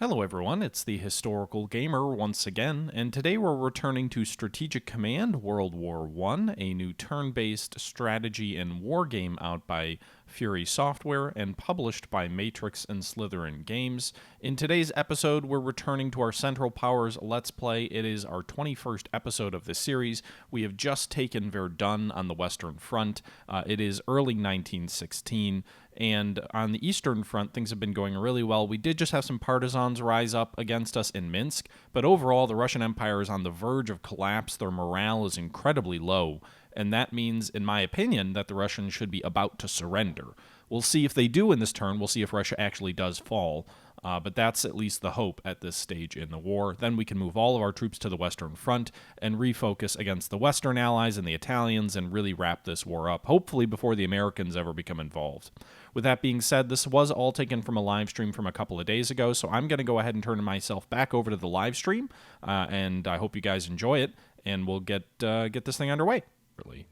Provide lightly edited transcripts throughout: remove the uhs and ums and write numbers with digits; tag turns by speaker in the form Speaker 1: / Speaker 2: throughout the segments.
Speaker 1: Hello, everyone. It's the Historical Gamer once again, and today we're returning to Strategic Command World War One, a new turn-based strategy and war game out by Fury Software and published by Matrix and Slytherin Games. In today's episode, we're returning to our Central Powers Let's Play. It is our 21st episode of this series. We have just taken Verdun on the Western Front. It is early 1916. And on the Eastern Front, things have been going really well. We did just have some partisans rise up against us in Minsk, but overall, the Russian Empire is on the verge of collapse. Their morale is incredibly low, and that means, in my opinion, that the Russians should be about to surrender. We'll see if they do in this turn. We'll see if Russia actually does fall. But that's at least the hope at this stage in the war. Then we can move all of our troops to the Western Front and refocus against the Western Allies and the Italians and really wrap this war up, hopefully before the Americans ever become involved. With that being said, this was all taken from a live stream from a couple of days ago, so I'm going to go ahead and turn myself back over to the live stream, and I hope you guys enjoy it, and we'll get this thing underway. Really.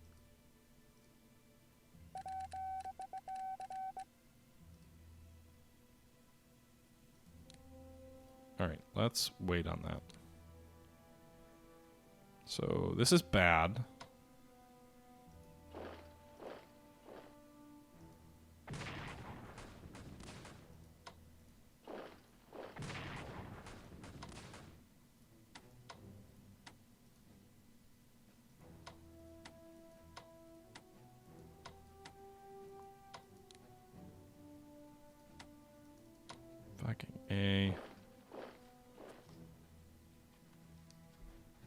Speaker 1: All right, let's wait on that. So this is bad. Fucking A.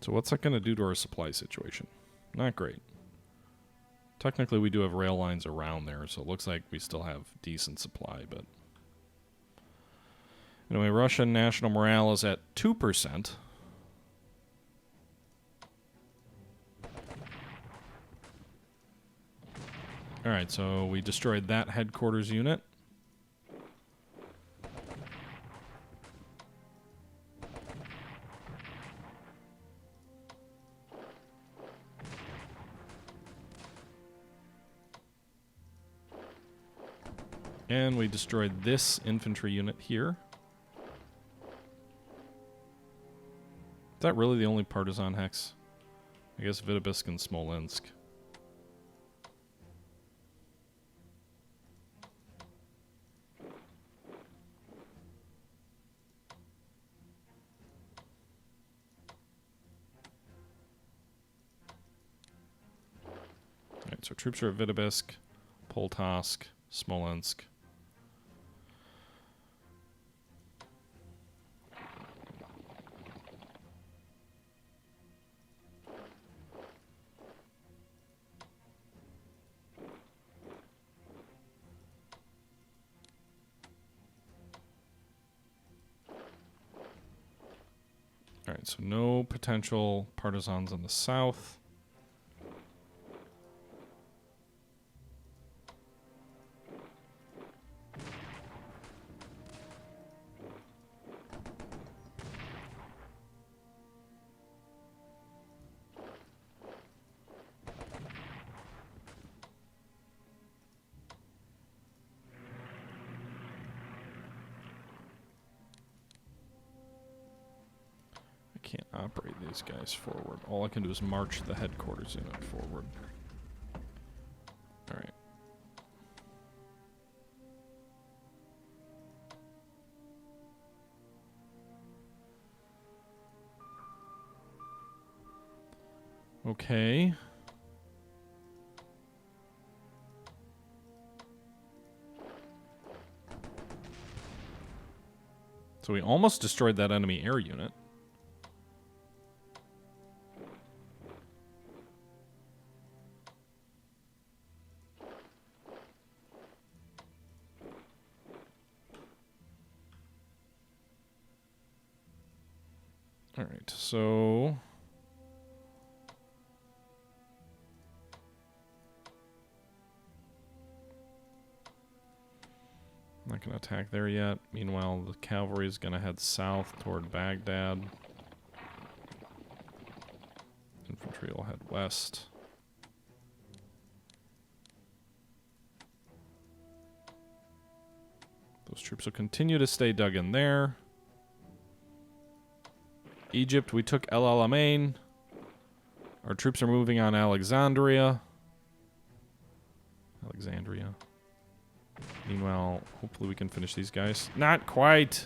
Speaker 1: So what's that going to do to our supply situation? Not great. Technically, we do have rail lines around there, so it looks like we still have decent supply, but... Anyway, Russian national morale is at 2%. Alright, so we destroyed that headquarters unit. And we destroyed this infantry unit here. Is that really the only partisan hex? I guess Vitebsk and Smolensk. Alright, so troops are at Vitebsk, Poltavsk, Smolensk. Alright, so no potential partisans on the south. Can't operate these guys forward. All I can do is march the headquarters unit forward. Alright. Okay. So we almost destroyed that enemy air unit. Alright, so... Not going to attack there yet. Meanwhile, the cavalry is going to head south toward Baghdad. Infantry will head west. Those troops will continue to stay dug in there. Egypt, we took El Alamein. Our troops are moving on Alexandria. Meanwhile, hopefully we can finish these guys. Not quite.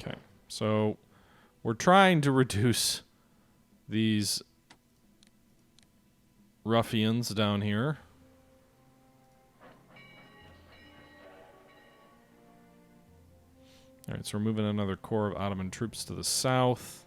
Speaker 1: Okay, so we're trying to reduce these ruffians down here. All right, so we're moving another corps of Ottoman troops to the south.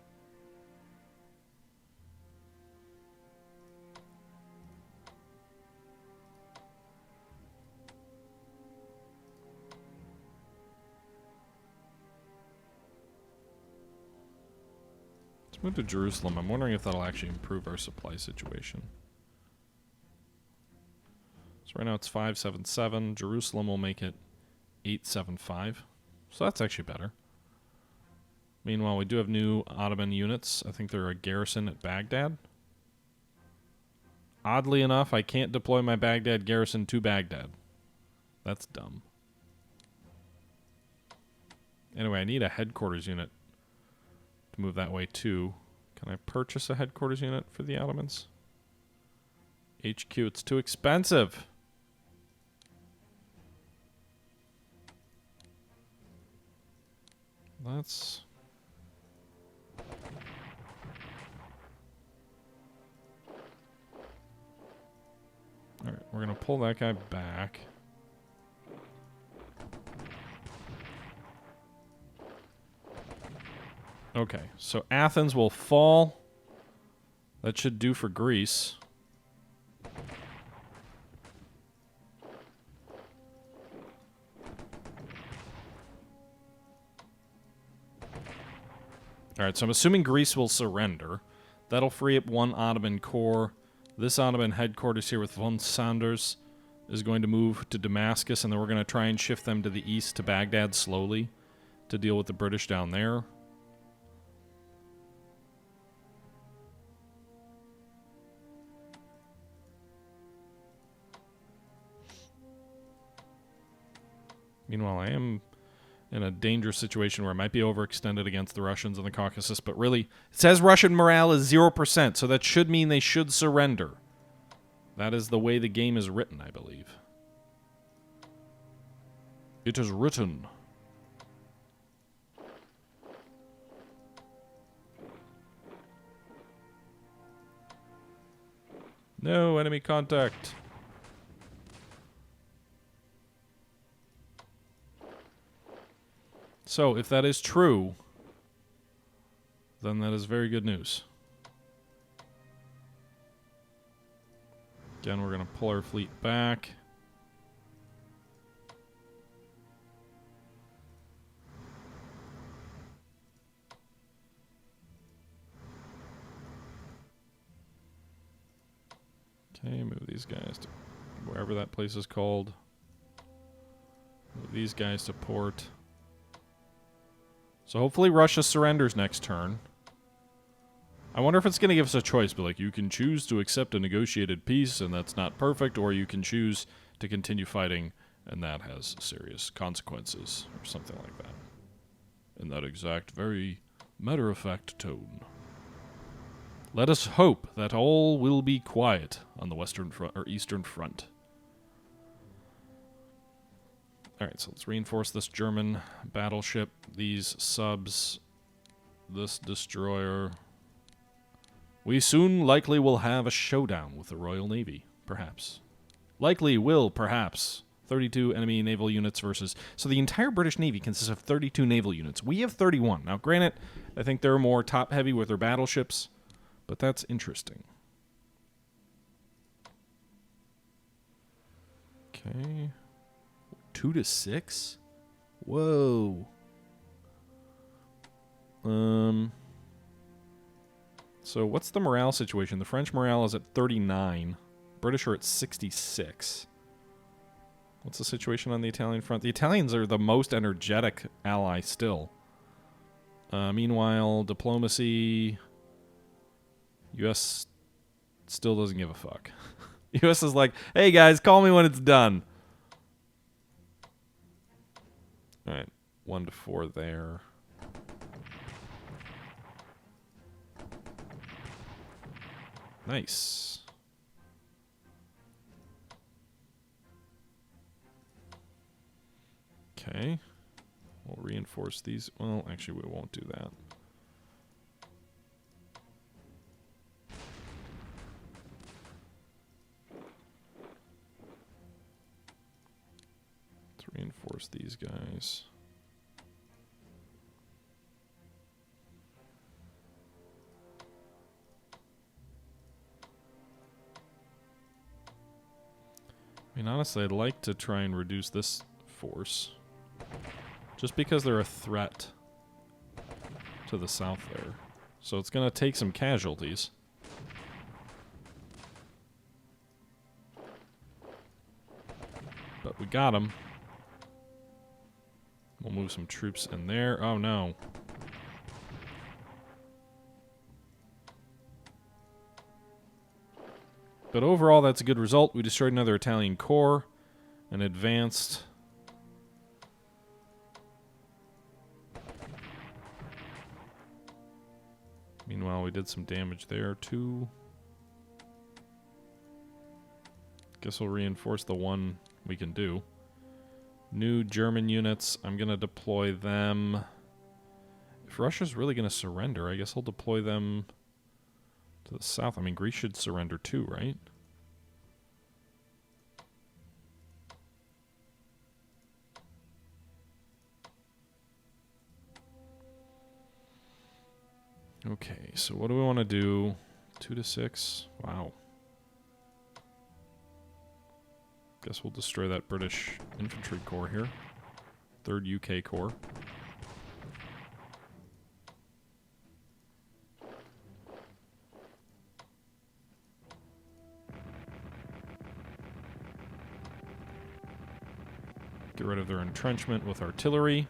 Speaker 1: Let's move to Jerusalem. I'm wondering if that'll actually improve our supply situation. So right now it's 577. Jerusalem will make it 875. So that's actually better. Meanwhile, we do have new Ottoman units. I think they're a garrison at Baghdad. Oddly enough, I can't deploy my Baghdad garrison to Baghdad. That's dumb. Anyway, I need a headquarters unit to move that way too. Can I purchase a headquarters unit for the Ottomans? HQ, it's too expensive. Let's... Alright, we're going to pull that guy back. Okay, so Athens will fall. That should do for Greece. Alright, so I'm assuming Greece will surrender. That'll free up one Ottoman corps. This Ottoman headquarters here with von Sanders is going to move to Damascus, and then we're going to try and shift them to the east to Baghdad slowly to deal with the British down there. Meanwhile, I am in a dangerous situation where I might be overextended against the Russians in the Caucasus, but really, it says Russian morale is 0%, so that should mean they should surrender. That is the way the game is written, I believe. It is written. No enemy contact. So, if that is true, then that is very good news. Again, we're going to pull our fleet back. Okay, move these guys to wherever that place is called. Move these guys to port. So hopefully Russia surrenders next turn. I wonder if it's going to give us a choice, but like, you can choose to accept a negotiated peace, and that's not perfect, or you can choose to continue fighting, and that has serious consequences, or something like that. In that exact, very matter-of-fact tone. Let us hope that all will be quiet on the Western Front, or Eastern Front. Alright, so let's reinforce this German battleship, these subs, this destroyer. We soon likely will have a showdown with the Royal Navy, perhaps. Likely will, perhaps. 32 enemy naval units versus... So the entire British Navy consists of 32 naval units. We have 31. Now, granted, I think they're more top-heavy with their battleships, but that's interesting. Okay... 2 to 6? Whoa. So what's the morale situation? The French morale is at 39. British are at 66. What's the situation on the Italian front? The Italians are the most energetic ally still. Meanwhile, diplomacy... U.S. still doesn't give a fuck. U.S. is like, hey guys, call me when it's done. All right, 1 to 4 there. Nice. Okay. We'll reinforce these. Well, actually, we won't do that. Let's reinforce these guys. I mean, honestly, I'd like to try and reduce this force. Just because they're a threat to the south there. So it's going to take some casualties. But we got them. We'll move some troops in there. Oh, no. But overall, that's a good result. We destroyed another Italian corps and advanced. Meanwhile, we did some damage there, too. Guess we'll reinforce the one we can do. New German units. I'm going to deploy them. If Russia's really going to surrender, I guess I'll deploy them to the south. I mean, Greece should surrender too, right? Okay, so what do we want to do? 2 to 6. Wow. Guess we'll destroy that British infantry corps here. 3rd UK Corps. Get rid of their entrenchment with artillery.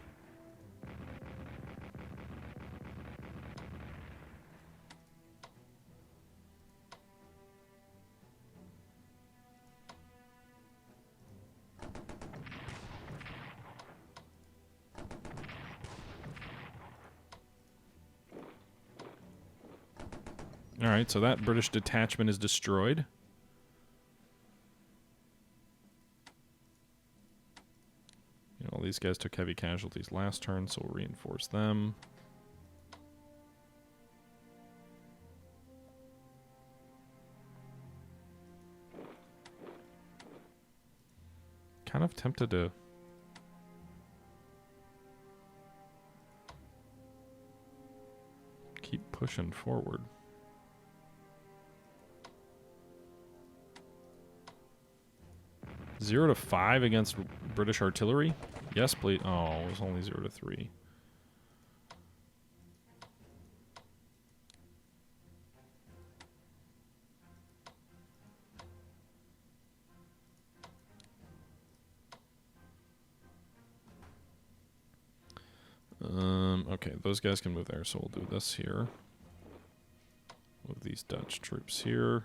Speaker 1: Alright, so that British detachment is destroyed. You know, all these guys took heavy casualties last turn, so we'll reinforce them. Kind of tempted to keep pushing forward. Zero to 5 against British artillery? Yes, please. Oh, it was only 0 to 3. Okay, those guys can move there, so we'll do this here. Move these Dutch troops here.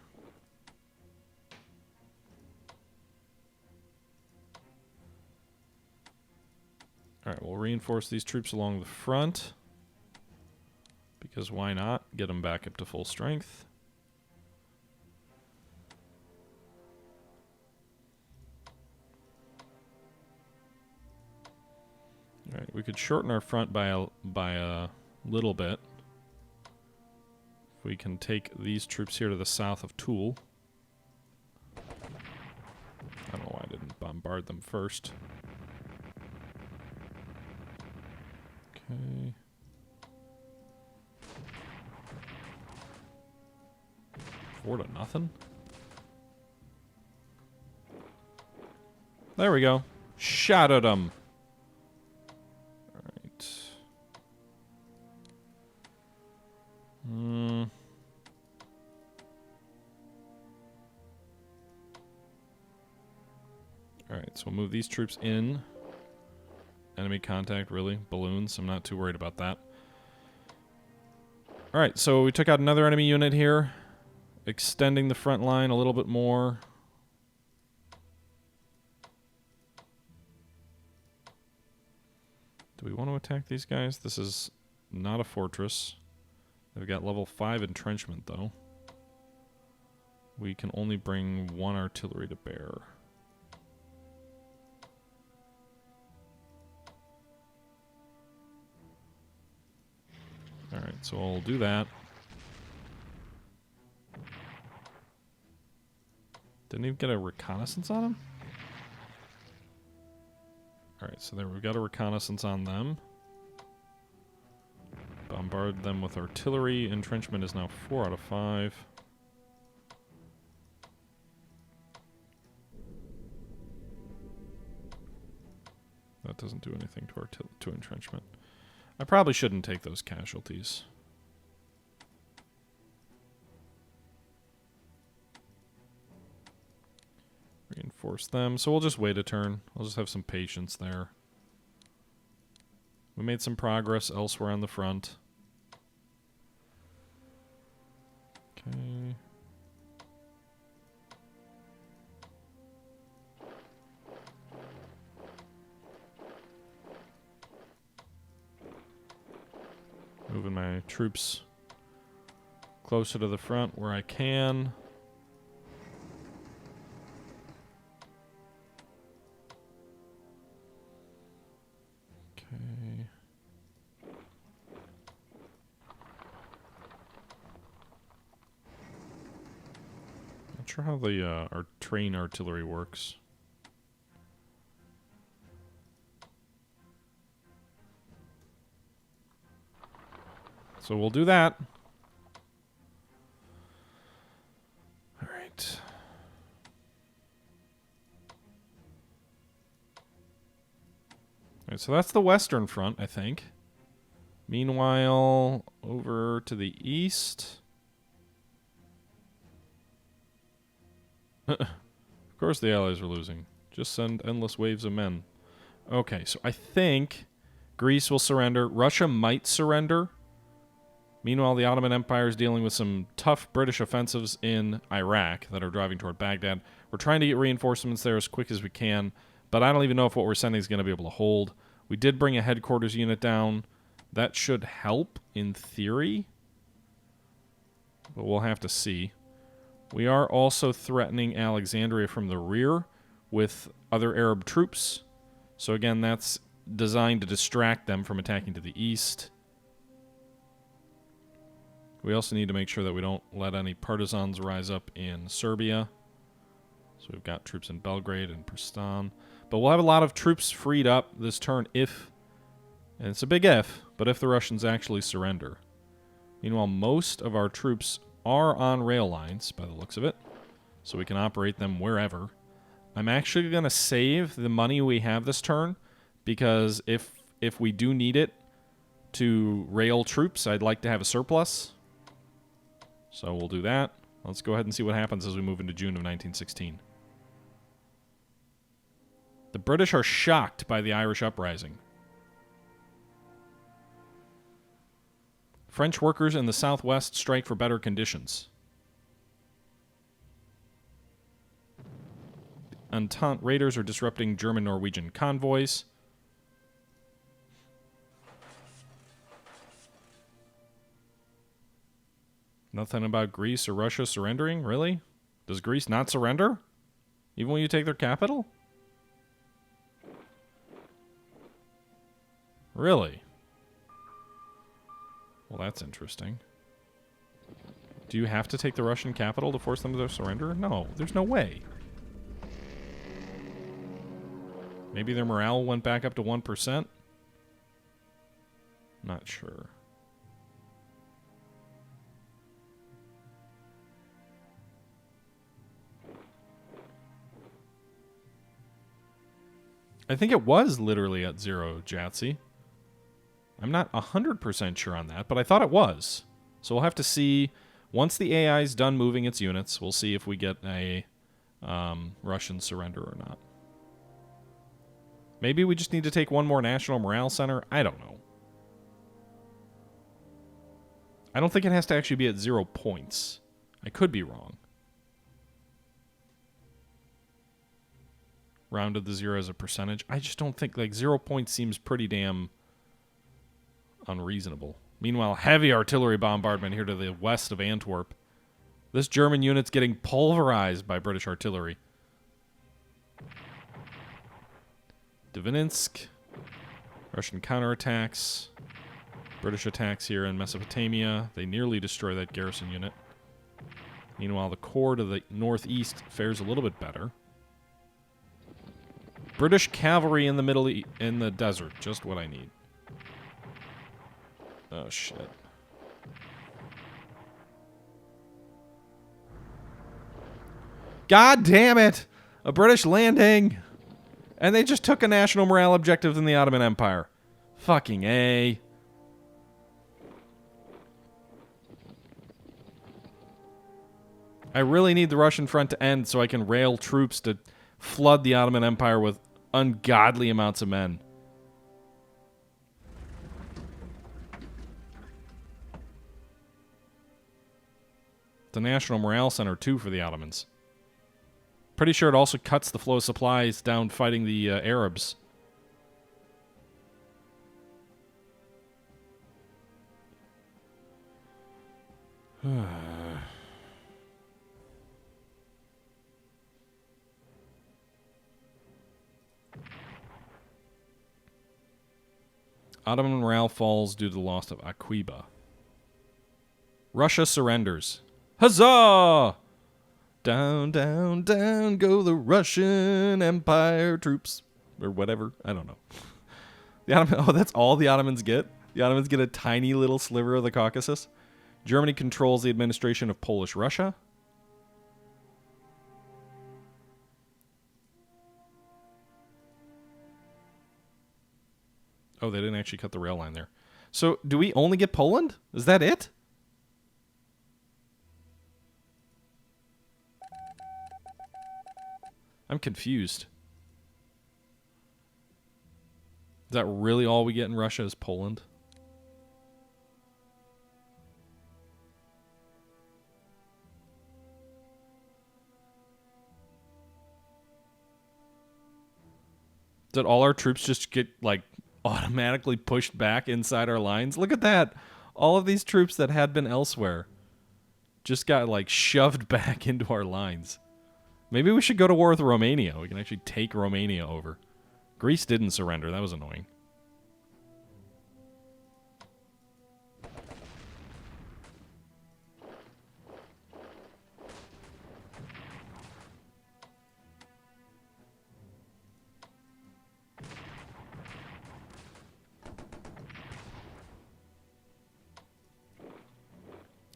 Speaker 1: Alright, we'll reinforce these troops along the front. Because why not? Get them back up to full strength. Alright, we could shorten our front by a little bit. If we can take these troops here to the south of Toul. I don't know why I didn't bombard them first. Okay. Four to nothing. There we go. Shot at him. Alright. Alright, so we'll move these troops in. Enemy contact, really? Balloons? I'm not too worried about that. Alright, so we took out another enemy unit here. Extending the front line a little bit more. Do we want to attack these guys? This is not a fortress. They've got level 5 entrenchment, though. We can only bring 1 artillery to bear. Alright, so I'll do that. Didn't even get a reconnaissance on him? Alright, so there we've got a reconnaissance on them. Bombard them with artillery. Entrenchment is now 4 out of 5. That doesn't do anything to entrenchment. I probably shouldn't take those casualties. Reinforce them. So we'll just wait a turn. I'll just have some patience there. We made some progress elsewhere on the front. Okay. Moving my troops closer to the front where I can. Okay. Not sure how the our train artillery works. So we'll do that. All right. All right, so that's the Western Front, I think. Meanwhile, over to the east. Of course the Allies are losing. Just send endless waves of men. Okay, so I think Greece will surrender. Russia might surrender. Meanwhile, the Ottoman Empire is dealing with some tough British offensives in Iraq that are driving toward Baghdad. We're trying to get reinforcements there as quick as we can, but I don't even know if what we're sending is going to be able to hold. We did bring a headquarters unit down. That should help, in theory, but we'll have to see. We are also threatening Alexandria from the rear with other Arab troops. So again, that's designed to distract them from attacking to the east. We also need to make sure that we don't let any partisans rise up in Serbia. So we've got troops in Belgrade and Pristan. But we'll have a lot of troops freed up this turn if, and it's a big if, but if the Russians actually surrender. Meanwhile, most of our troops are on rail lines, by the looks of it, so we can operate them wherever. I'm actually going to save the money we have this turn, because if we do need it to rail troops, I'd like to have a surplus. So we'll do that. Let's go ahead and see what happens as we move into June of 1916. The British are shocked by the Irish uprising. French workers in the southwest strike for better conditions. Entente raiders are disrupting German-Norwegian convoys. Nothing about Greece or Russia surrendering? Really? Does Greece not surrender? Even when you take their capital? Really? Well, that's interesting. Do you have to take the Russian capital to force them to surrender? No, there's no way. Maybe their morale went back up to 1%? Not sure. I think it was literally at 0, Jatsy. I'm not 100% sure on that, but I thought it was. So we'll have to see. Once the AI is done moving its units, we'll see if we get a Russian surrender or not. Maybe we just need to take one more National Morale Center. I don't know. I don't think it has to actually be at 0 points. I could be wrong. Rounded the 0 as a percentage. I just don't think, like, 0 points seems pretty damn unreasonable. Meanwhile, heavy artillery bombardment here to the west of Antwerp. This German unit's getting pulverized by British artillery. Dvinsk. Russian counterattacks. British attacks here in Mesopotamia. They nearly destroy that garrison unit. Meanwhile, the corps to the northeast fares a little bit better. British cavalry in the in the desert. Just what I need. Oh, shit. God damn it! A British landing! And they just took a national morale objective in the Ottoman Empire. Fucking A. I really need the Russian front to end so I can rail troops to flood the Ottoman Empire with ungodly amounts of men. The National Morale Center, too, for the Ottomans. Pretty sure it also cuts the flow of supplies down fighting the Arabs. Ottoman morale falls due to the loss of Aqaba. Russia surrenders. Huzzah! Down, down, down go the Russian Empire troops. Or whatever. I don't know. That's all the Ottomans get? The Ottomans get a tiny little sliver of the Caucasus? Germany controls the administration of Polish Russia. Oh, they didn't actually cut the rail line there. So, do we only get Poland? Is that it? I'm confused. Is that really all we get in Russia is Poland? Did all our troops just get, like, automatically pushed back inside our lines? Look at that. All of these troops that had been elsewhere just got, like, shoved back into our lines. Maybe we should go to war with Romania. We can actually take Romania over. Greece didn't surrender. That was annoying.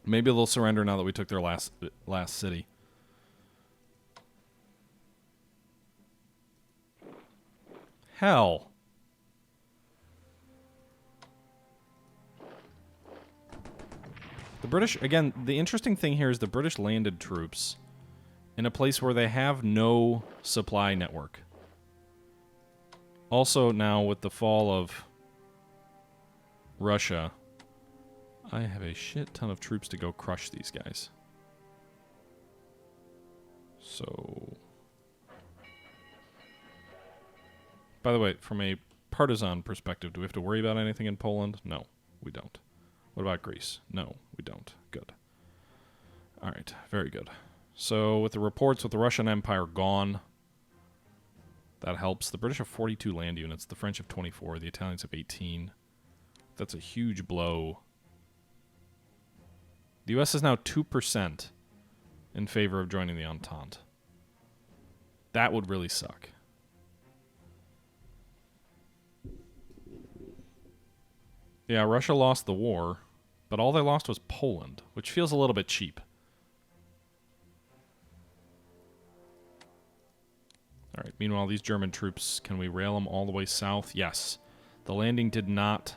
Speaker 1: Maybe they'll surrender now that we took their last city. Hell. The British, again, the interesting thing here is the British landed troops in a place where they have no supply network. Also, now with the fall of Russia, I have a shit ton of troops to go crush these guys. So... By the way, from a partisan perspective, do we have to worry about anything in Poland? No, we don't. What about Greece? No, we don't. Good. All right, very good. So with the reports with the Russian Empire gone, that helps. The British have 42 land units. The French have 24. The Italians have 18. That's a huge blow. The U.S. is now 2% in favor of joining the Entente. That would really suck. Yeah, Russia lost the war, but all they lost was Poland, which feels a little bit cheap. All right, meanwhile, these German troops, can we rail them all the way south? Yes. The landing did not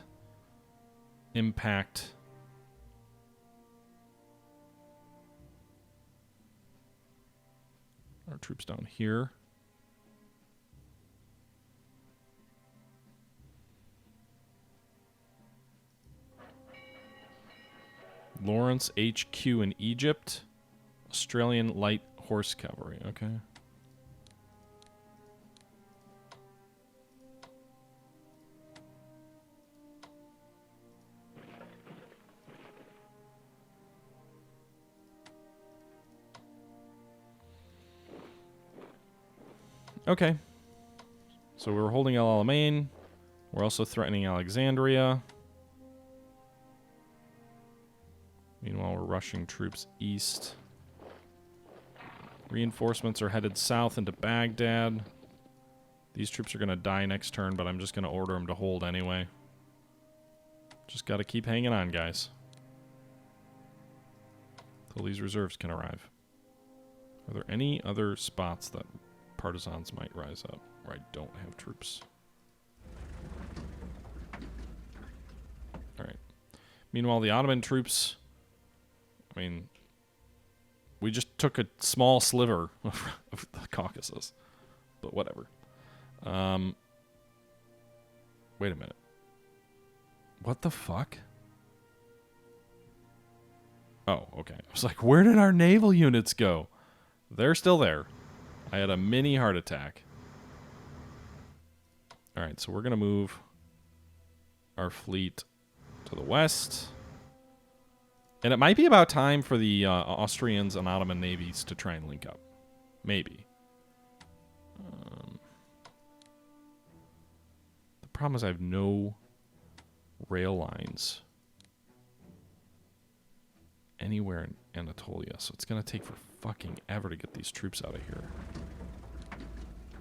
Speaker 1: impact... our troops down here. Lawrence HQ in Egypt. Australian Light Horse Cavalry. Okay. Okay. So we're holding El Alamein. We're also threatening Alexandria. Meanwhile, we're rushing troops east. Reinforcements are headed south into Baghdad. These troops are going to die next turn, but I'm just going to order them to hold anyway. Just got to keep hanging on, guys. Till these reserves can arrive. Are there any other spots that partisans might rise up where I don't have troops? Alright. Meanwhile, the Ottoman troops... I mean... We just took a small sliver of the Caucasus. But whatever. Wait a minute. What the fuck? Oh, okay. I was like, where did our naval units go? They're still there. I had a mini heart attack. Alright, so we're going to move our fleet to the west. And it might be about time for the Austrians and Ottoman navies to try and link up. Maybe. The problem is I have no rail lines anywhere in Anatolia, so it's going to take for fucking ever to get these troops out of here.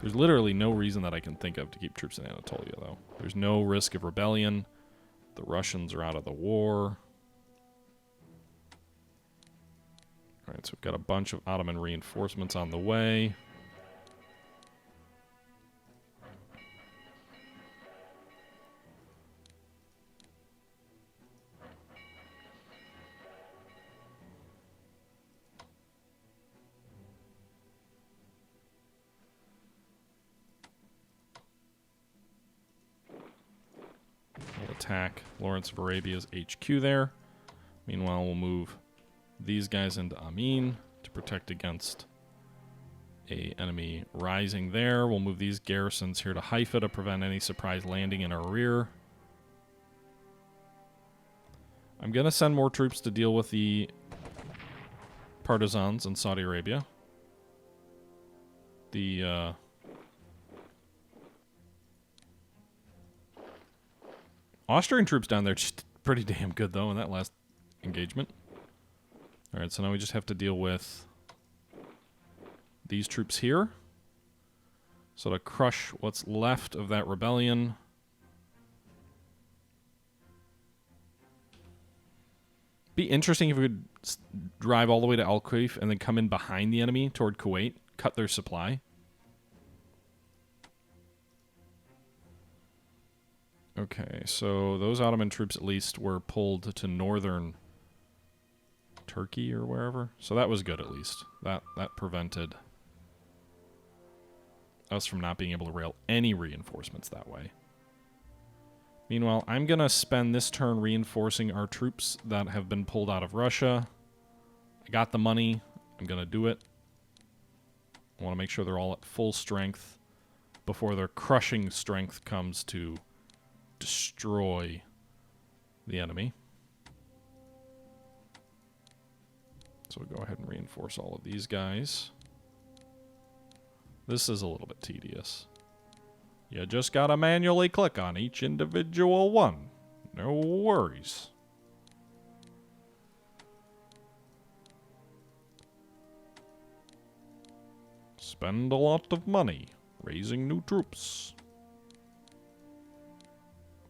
Speaker 1: There's literally no reason that I can think of to keep troops in Anatolia, though. There's no risk of rebellion. The Russians are out of the war. Alright, so we've got a bunch of Ottoman reinforcements on the way. We'll attack Lawrence of Arabia's HQ there. Meanwhile, we'll move these guys into Amin to protect against a enemy rising there. We'll move these garrisons here to Haifa to prevent any surprise landing in our rear. I'm going to send more troops to deal with the partisans in Saudi Arabia. The Austrian troops down there just pretty damn good, though, in that last engagement. Alright, so now we just have to deal with these troops here. So to crush what's left of that rebellion. Be interesting if we could drive all the way to Al Quaif and then come in behind the enemy toward Kuwait, cut their supply. Okay, so those Ottoman troops at least were pulled to northern Turkey or wherever. So that was good at least. That prevented us from not being able to rail any reinforcements that way. Meanwhile, I'm going to spend this turn reinforcing our troops that have been pulled out of Russia. I got the money. I'm going to do it. I want to make sure they're all at full strength before their crushing strength comes to destroy the enemy. So we'll go ahead and reinforce all of these guys. This is a little bit tedious. You just gotta manually click on each individual one. No worries. Spend a lot of money raising new troops.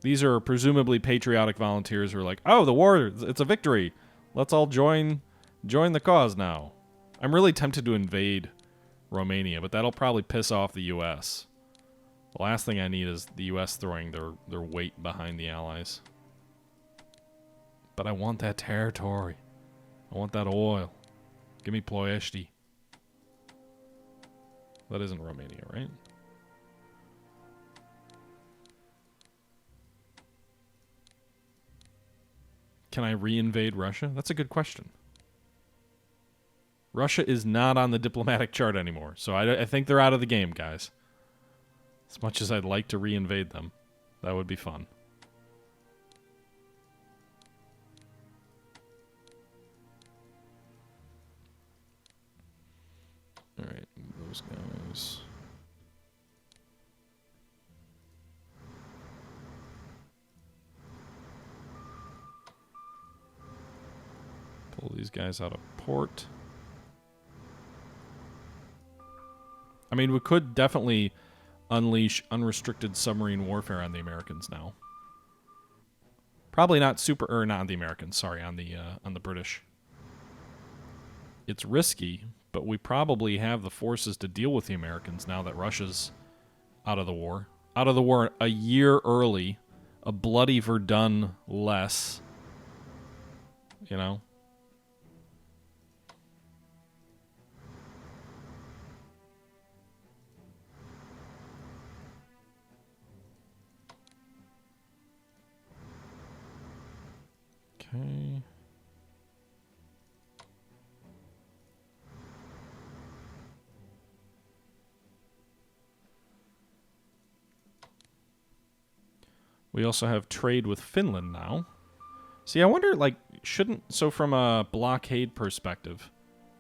Speaker 1: These are presumably patriotic volunteers who are like, oh, the war, it's a victory. Let's all join the cause now. I'm really tempted to invade Romania, but that'll probably piss off the U.S. The last thing I need is the U.S. throwing their weight behind the Allies. But I want that territory. I want that oil. Give me Ploiești. That isn't Romania, right? Can I re-invade Russia? That's a good question. Russia is not on the diplomatic chart anymore, so I think they're out of the game, guys. As much as I'd like to re-invade them, that would be fun. Alright, those guys. these guys out of port. I mean, we could definitely unleash unrestricted submarine warfare on the Americans now. Probably not not on the Americans, sorry, on the British. It's risky, but we probably have the forces to deal with the Americans now that Russia's out of the war. Out of the war a year early, a bloody Verdun less, you know? Okay. We also have trade with Finland now. See, I wonder, like, so from a blockade perspective.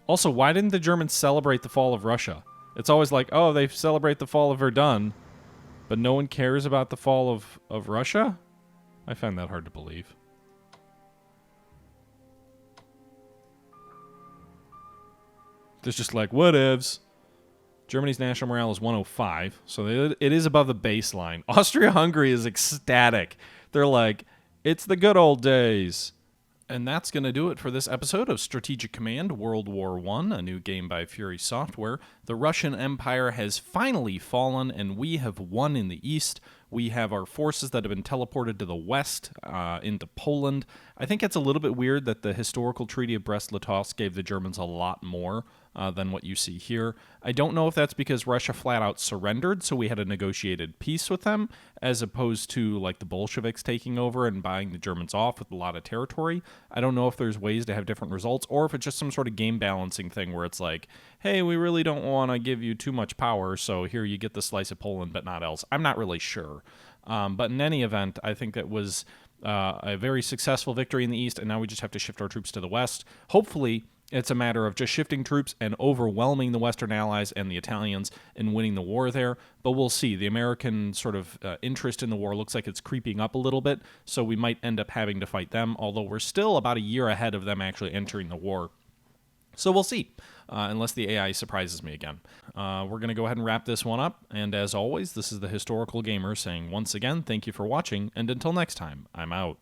Speaker 1: Also, why didn't the Germans celebrate the fall of Russia? It's always like, oh, they celebrate the fall of Verdun, but no one cares about the fall of Russia? I find that hard to believe. There's just like, whatevs. Germany's national morale is 105, so it is above the baseline. Austria-Hungary is ecstatic. They're like, it's the good old days. And that's going to do it for this episode of Strategic Command World War I, a new game by Fury Software. The Russian Empire has finally fallen, and we have won in the east. We have our forces that have been teleported to the west, into Poland. I think it's a little bit weird that the historical Treaty of Brest-Litovsk gave the Germans a lot more than what you see here. I don't know if that's because Russia flat out surrendered, so we had a negotiated peace with them, as opposed to like the Bolsheviks taking over and buying the Germans off with a lot of territory. I don't know if there's ways to have different results, or if it's just some sort of game balancing thing where it's like, hey, we really don't want to give you too much power, so here you get the slice of Poland, but not else. I'm not really sure. But in any event, I think that was a very successful victory in the east, and now we just have to shift our troops to the west. Hopefully, it's a matter of just shifting troops and overwhelming the Western Allies and the Italians and winning the war there. But we'll see. The American sort of interest in the war looks like it's creeping up a little bit, so we might end up having to fight them, although we're still about a year ahead of them actually entering the war. So we'll see, unless the AI surprises me again. We're going to go ahead and wrap this one up, and as always, this is the Historical Gamer saying once again, thank you for watching, and until next time, I'm out.